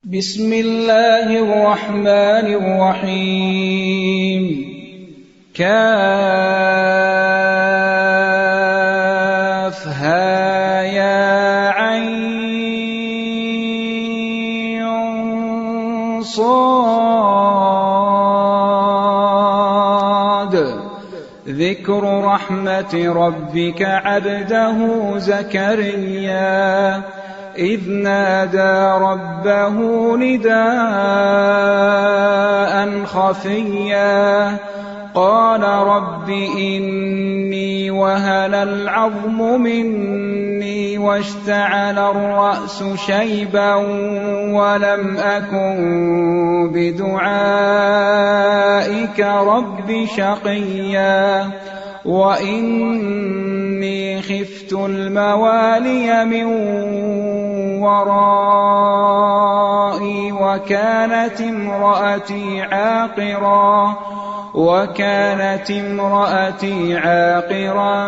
بسم الله الرحمن الرحيم كافها يا عين صاد ذكر رحمة ربك عبده زكريا إذ نادى ربه نداء خفيا قال رب إني وهن العظم مني واشتعل الرأس شيبا ولم أكن بدعائك رب شقيا وإني خفت الموالي من ورائي وكانت امرأتي عاقرا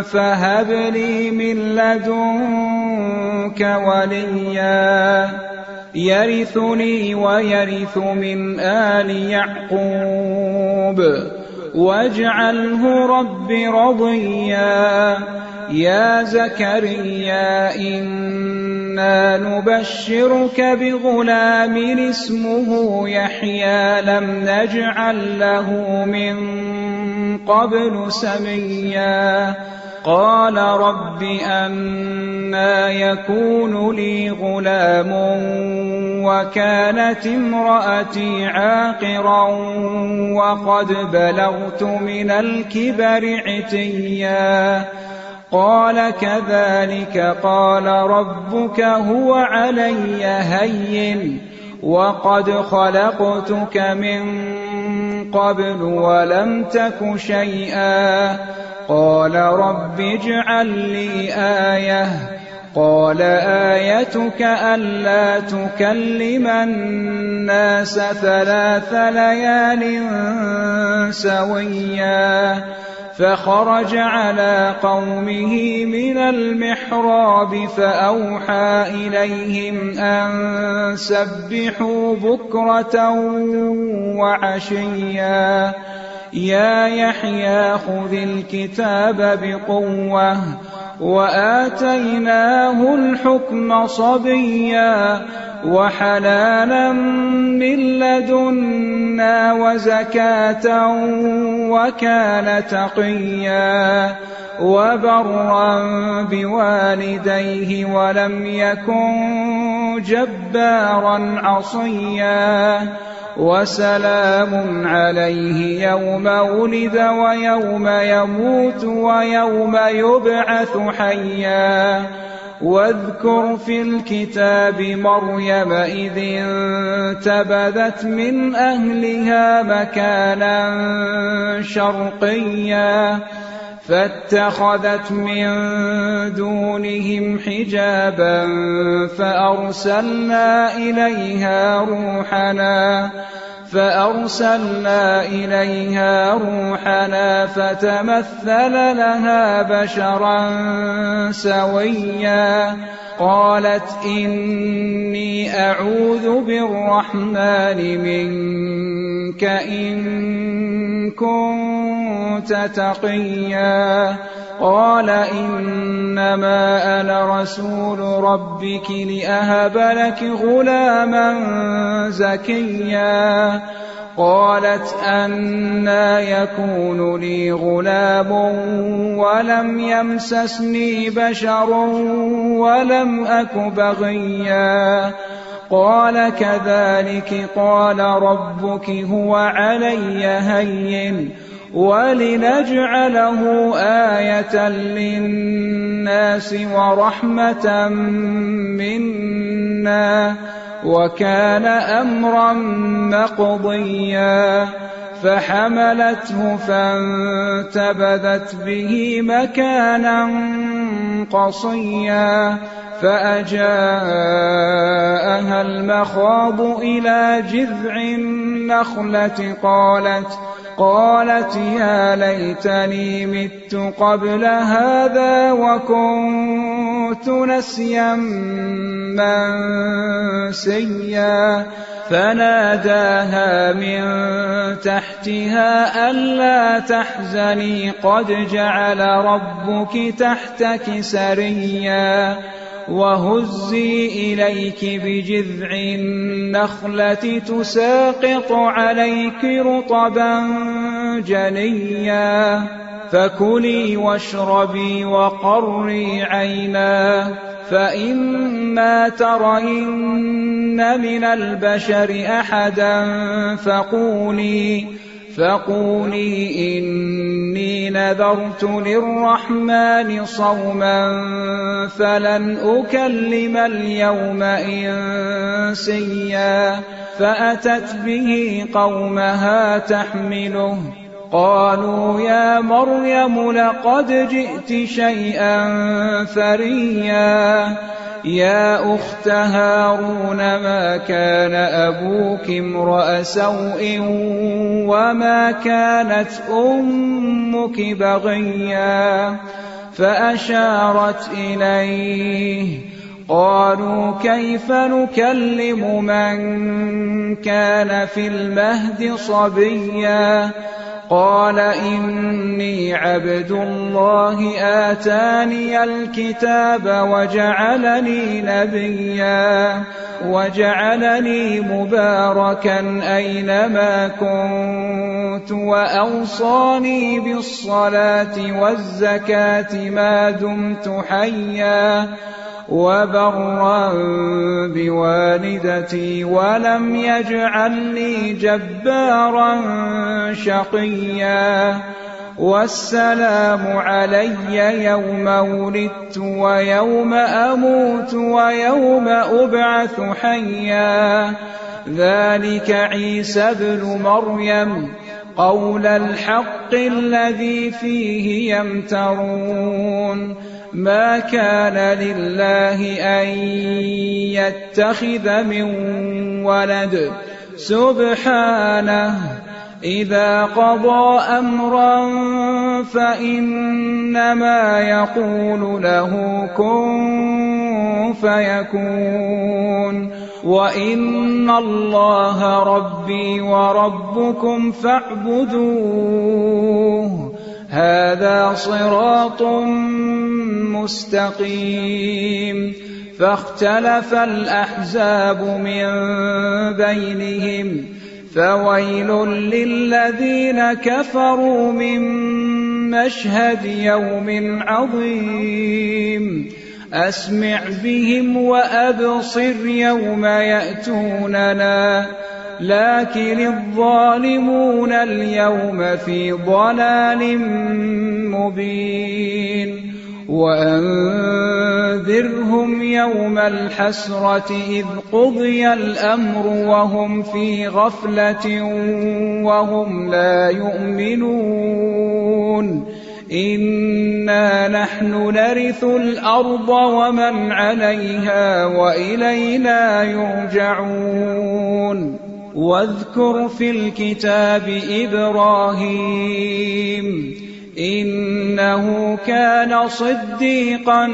فهب لي من لدنك وليا يرثني ويرث من آل يعقوب واجعله رب رضيا يا زكريا إنا نبشرك بغلام اسمه يحيى لم نجعل له من قبل سميا قال رب أنى يكون لي غلام وكانت امرأتي عاقرا وقد بلغت من الكبر عتيا قال كذلك قال ربك هو علي هين وقد خلقتك من قبل ولم تك شيئا قال رب اجعل لي آية قال آيتك ألا تكلم الناس 3 ليال سويا فخرج على قومه من المحراب فأوحى إليهم أن سبحوا بكرة وعشيا يا يحيى خذ الكتاب بقوة وآتيناه الحكم صبيا وحنانا من لدنا وزكاة وكان تقيا وبرا بوالديه ولم يكن جبارا عصيا وسلام عليه يوم ولد ويوم يموت ويوم يبعث حيا واذكر في الكتاب مريم إذ انتبذت من أهلها مكانا شرقيا فاتخذت من دونهم حجابا فأرسلنا إليها روحنا فتمثل لها بشرا سويا قالت إني أعوذ بالرحمن منك إن كنت تقيا قال إنما أنا رسول ربك لأهب لك غلاما زكيا قالت أنى يكون لي غلام ولم يمسسني بشر ولم أك بغيا قال كذلك قال ربك هو علي هين ولنجعله آية للناس ورحمة منا وكان أمرا مقضيا فحملته فانتبذت به مكانا قصيا فأجاءها المخاض إلى جذع النخلة قالت يا ليتني مت قبل هذا وكنت كنت نسيا منسيا فناداها من تحتها ألا تحزني قد جعل ربك تحتك سريا وهزي إليك بجذع النخلة تساقط عليك رطبا جنيا فكلي واشربي وقري عينا فإما ترين من البشر أحدا فقولي إني نذرت للرحمن صوما فلن أكلم اليوم إنسيا فأتت به قومها تحمله قالوا يا مريم لقد جئت شيئا فريا يا أخت هارون ما كان أبوك امرأ سوء وما كانت أمك بغيا فأشارت إليه قالوا كيف نكلم من كان في المهد صبيا قال إني عبد الله آتاني الكتاب وجعلني نبيا وجعلني مباركا أينما كنت وأوصاني بالصلاة والزكاة ما دمت حيا وبرا بوالدتي ولم يجعلني جبارا شقيا والسلام علي يوم ولدت ويوم أموت ويوم أبعث حيا ذلك عيسى ابن مريم قول الحق الذي فيه يمترون ما كان لله أن يتخذ من ولد سبحانه إذا قضى أمرا فإنما يقول له كن فيكون وإن الله ربي وربكم فاعبدوه هذا صراط مستقيم فاختلف الأحزاب من بينهم فويل للذين كفروا من مشهد يوم عظيم أسمع بهم وأبصر يوم يأتوننا لكن الظالمون اليوم في ضلال مبين وأنذرهم يوم الحسرة إذ قضي الأمر وهم في غفلة وهم لا يؤمنون إنا نحن نرث الأرض ومن عليها وإلينا يرجعون واذكر في الكتاب إبراهيم إنه كان صديقا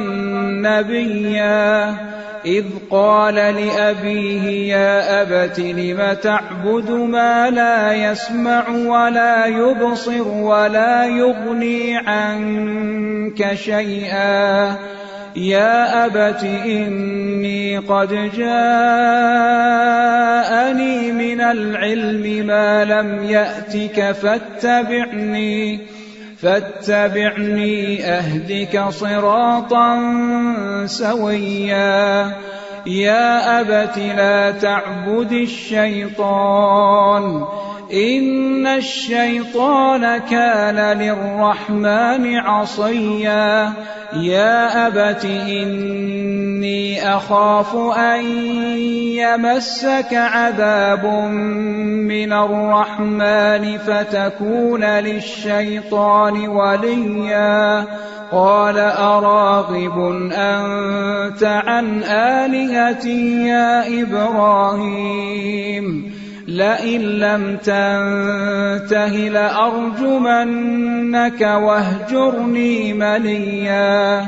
نبيا إذ قال لأبيه يا أبت لم تعبد ما لا يسمع ولا يبصر ولا يغني عنك شيئا يا أبت إني قد جاءني من العلم ما لم يأتك فاتبعني أهدك صراطا سويا يا أبت لا تعبد الشيطان إن الشيطان كان للرحمن عصيا يا أبت إني أخاف أن يمسك عذاب من الرحمن فتكون للشيطان وليا قال أراغب أنت عن آلهتي يا إبراهيم لئن لم تنته لأرجمنك واهجرني مليا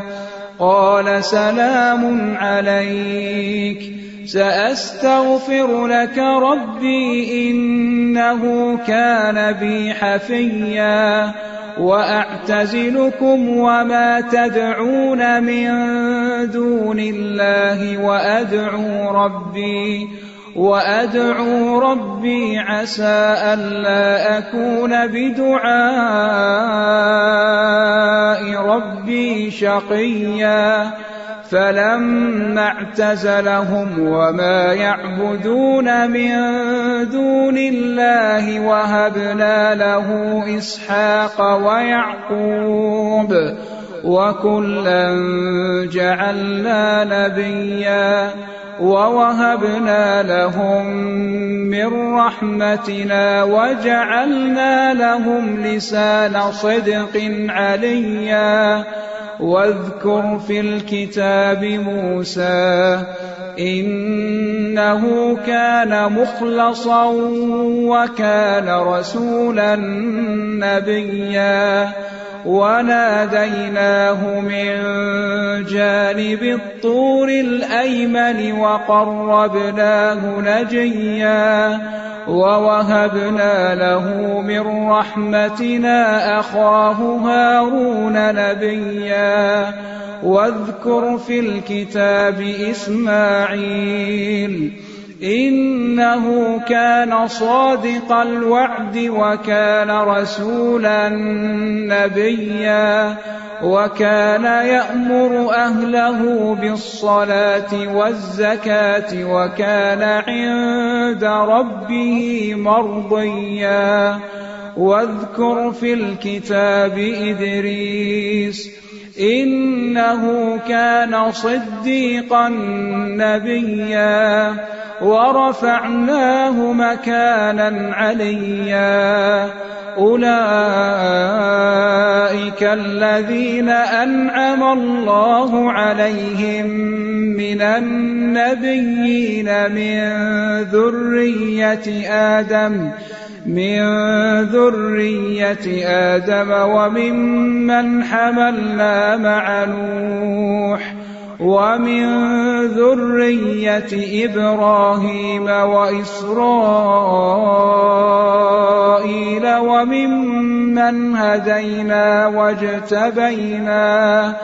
قال سلام عليك سأستغفر لك ربي إنه كان بي حفيا وأعتزلكم وما تدعون من دون الله وأدعو ربي عسى ألا أكون بدعاء ربي شقيا فلما اعتزلهم وما يعبدون من دون الله وهبنا له إسحاق ويعقوب وكلا جعلنا نبيا ووهبنا لهم من رحمتنا وجعلنا لهم لسان صدق عليا واذكر في الكتاب موسى إنه كان مخلصا وكان رسولا نبيا وناديناه من جانب الطور الأيمن وقربناه نجيا ووهبنا له من رحمتنا أخاه هارون نبيا واذكر في الكتاب إسماعيل إنه كان صادق الوعد وكان رسولا نبيا وكان يأمر أهله بالصلاة والزكاة وكان عند ربه مرضيا واذكر في الكتاب إدريس إنه كان صديقا نبيا ورفعناه مكانا عليا أولئك الذين أنعم الله عليهم من النبيين من ذرية آدم وممن حملنا مع نوح ومن ذرية إبراهيم وإسرائيل وممن هدينا واجتبينا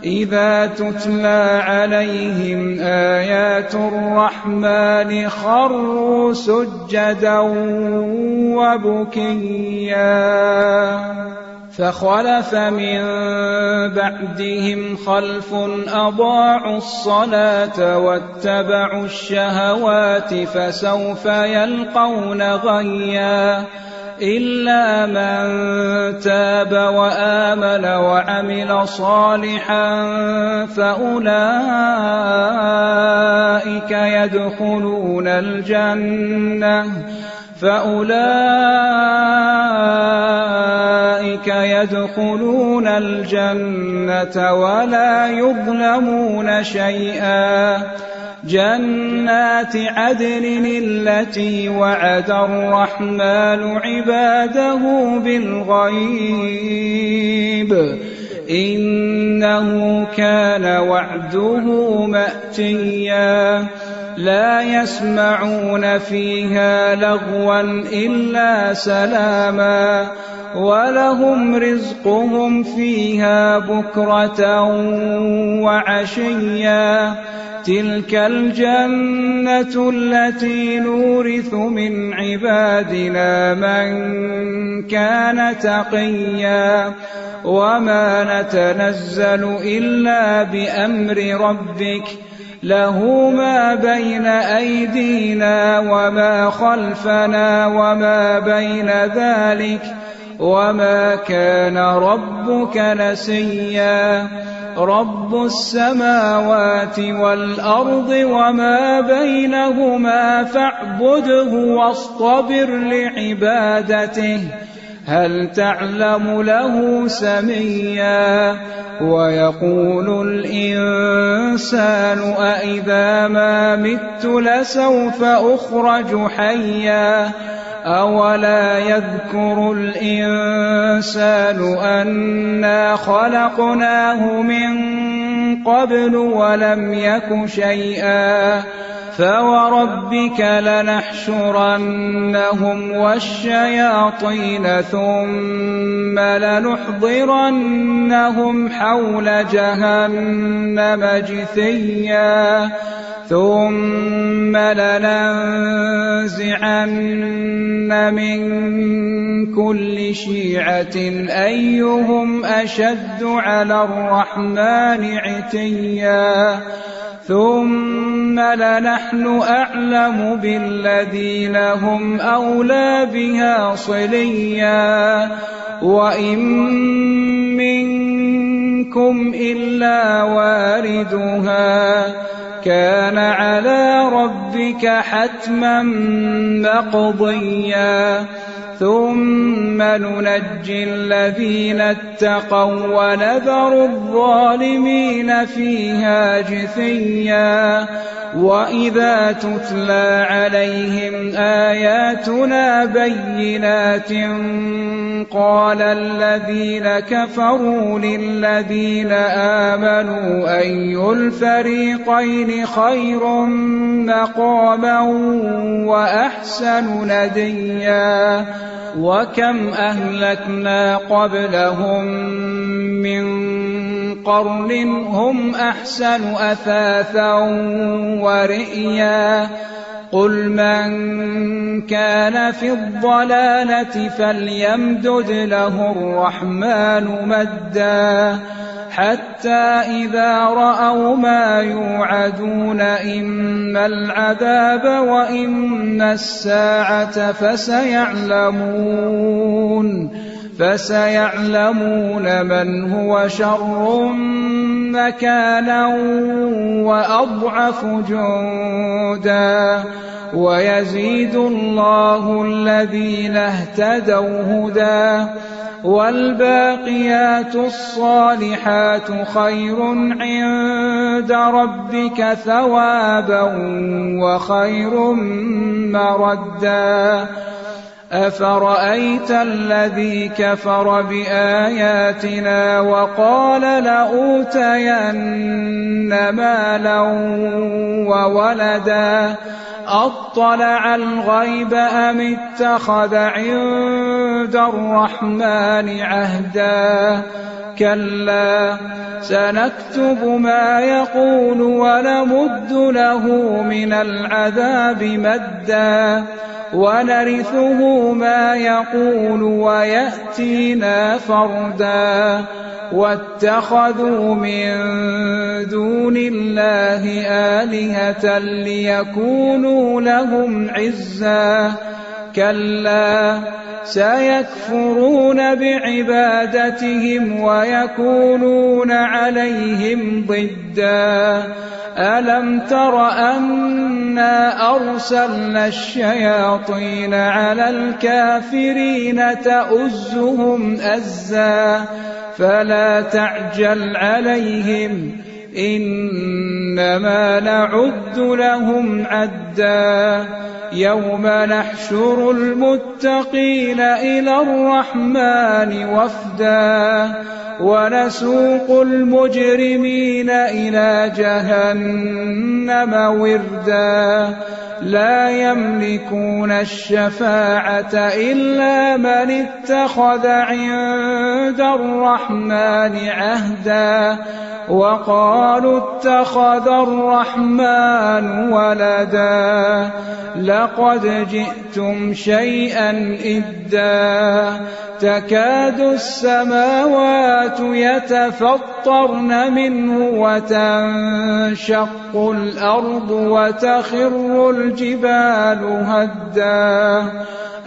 إذا تتلى عليهم آيات الرحمن خروا سجدا وبكيا فخلف من بعدهم خلف أضاعوا الصلاة واتبعوا الشهوات فسوف يلقون غيا إلا من تاب وآمن وعمل صالحا فأولئك يدخلون الجنة ولا يظلمون شيئا جنات عدن التي وعد الرحمن عباده بالغيب إنه كان وعده مأتيا لا يسمعون فيها لغوا إلا سلاما ولهم رزقهم فيها بكرة وعشيا تلك الجنة التي نورث من عبادنا من كان تقيا وما نتنزل إلا بأمر ربك له ما بين أيدينا وما خلفنا وما بين ذلك وما كان ربك نسيا رب السماوات والأرض وما بينهما فاعبده واصطبر لعبادته هل تعلم له سميا ويقول الإنسان أإذا ما مت لسوف أخرج حيا أولا يذكر الإنسان أنا خلقناه من قبل ولم يك شيئا فوربك لنحشرنهم والشياطين ثم لنحضرنهم حول جهنم جثيا ثم لننزعن من كل شيعة أيهم أشد على الرحمن عتيا ثم لنحن أعلم بالذين هم أولى بها صليا وإن منكم إلا واردها كان على ربك حتما مقضيا ثم ننجي الذين اتقوا ونذر الظالمين فيها جثيا وإذا تتلى عليهم آياتنا بينات قال الذين كفروا للذين آمنوا أي الفريقين خير مقاما وأحسن نديا وكم أهلكنا قبلهم من قرن هم أحسن أثاثا ورئيا قل من كان في الضلالة فليمدد له الرحمن مدا حتى إذا رأوا ما يوعدون إما العذاب وإما الساعة فسيعلمون من هو شر مكانا وأضعف جندا ويزيد الله الذين اهتدوا هدى والباقيات الصالحات خير عند ربك ثوابا وخير مردا أفرأيت الذي كفر بآياتنا وقال لأوتين مالا وولدا أطلع الغيب أم اتخذ عند الرحمن عهدا كلا سنكتب ما يقول ونمد له من العذاب مدا ونرثه ما يقول ويأتينا فردا واتخذوا من دون الله آلهة ليكونوا لهم عزا كلا سيكفرون بعبادتهم ويكونون عليهم ضدا ألم تر أنا أرسلنا الشياطين على الكافرين تؤزهم أزا فلا تعجل عليهم إنما نعد لهم عدا يوم نحشر المتقين إلى الرحمن وفدا ونسوق المجرمين إلى جهنم وردا لا يملكون الشفاعة إلا من اتخذ عند الرحمن عهدا وقالوا اتخذ الرحمن ولدا لقد جئتم شيئا إدا تكاد السماوات يتفطرن منه وتنشق الأرض وتخر الجبال هدا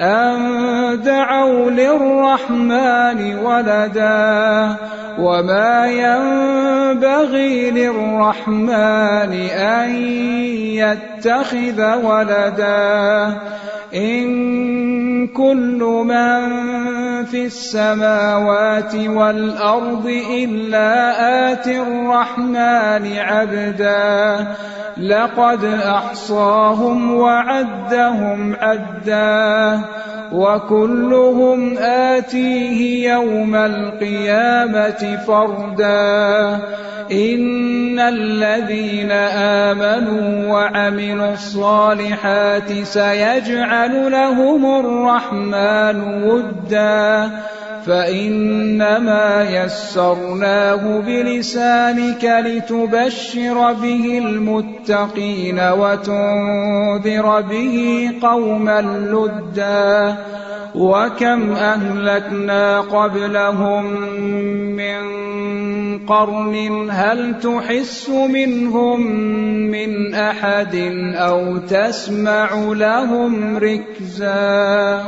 أن دعوا للرحمن ولدا وما ينبغي للرحمن أن يتخذ ولدا إن كل من في السماوات والأرض إلا آتي الرحمن عبدا لقد أحصاهم وعدهم عدا وكلهم آتيه يوم القيامة فردا إن الذين آمنوا وعملوا الصالحات سيجعل لهم الرحمن ودا فإنما يسرناه بلسانك لتبشر به المتقين وتنذر به قوما لدا وكم أهلكنا قبلهم من قرن هل تحس منهم من أحد أو تسمع لهم ركزا